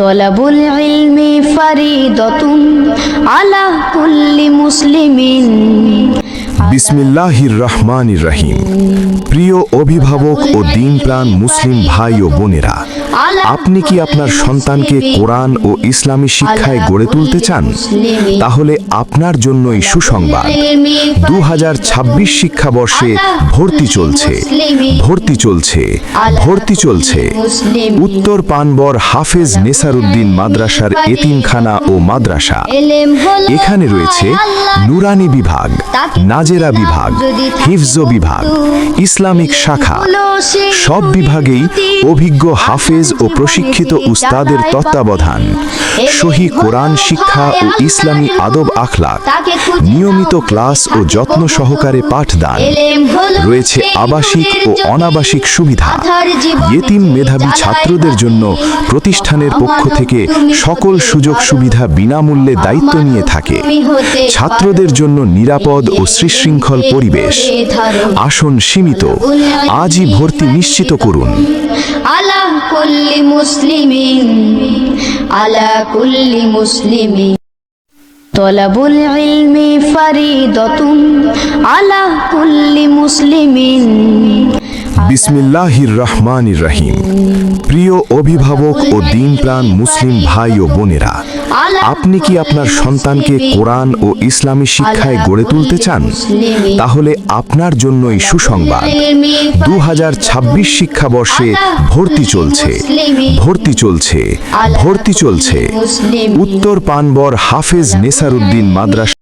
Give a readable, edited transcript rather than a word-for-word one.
তলাবুল ইলমি ফরিদাতুন আলা কুল্লি মুসলিমিন। বিসমিল্লাহির রহমানির রহিম। প্রিয় অভিভাবক ও দ্বীনপ্রাণ মুসলিম ভাই ও বোনেরা, আপনি কি আপনার সন্তানকে কোরআন ও ইসলামী শিক্ষায় গড়ে তুলতে চান? তাহলে আপনার জন্যই সুসংবাদ। 2026 শিক্ষাবর্ষে ভর্তি চলছে উত্তর পানবর হাফেজ নেসারউদ্দিন মাদ্রাসার এতিমখানা ও মাদ্রাসা। এখানে রয়েছে নুরানি বিভাগ, নাজেরা বিভাগ, হিফজ বিভাগ, ইসলামিক শাখা। সব বিভাগেই অভিজ্ঞ হাফেজ ও প্রশিক্ষিত উস্তাদের তত্ত্বাবধান, সহি কোরআন শিক্ষা ও ইসলামী আদব আখলাক, নিয়মিত ক্লাস ও যত্ন সহকারে পাঠদান। রয়েছে আবাসিক ও অনাবাসিক সুবিধা। ইয়েতিম মেধাবী ছাত্রদের জন্য প্রতিষ্ঠানের পক্ষ থেকে সকল সুযোগ সুবিধা বিনামূল্যে দায়িত্ব নিয়ে থাকে। ছাত্রদের জন্য নিরাপদ ও সুশৃঙ্খল পরিবেশ। আসন সীমিত, আজই ভর্তি নিশ্চিত করুন। আলা কুল্লি মুসলিমিন, আলা কুল্লি মুসলিমিন। তলাবুল ইলমি ফরিদাতুন আলা কুল্লি মুসলিমিন। বিসমিল্লাহির রহমানির রহিম। প্রিয় অভিভাবক ও দ্বীনপ্রাণ মুসলিম ভাই ও বোনেরা, আপনি কি আপনার সন্তানকে কোরআন ও ইসলামী শিক্ষায় গড়ে তুলতে চান? তাহলে আপনার জন্যই সুসংবাদ। 2026 শিক্ষাবর্ষে ভর্তি চলছে উত্তর পানবর হাফেজ নেসারউদ্দিন মাদ্রাসা।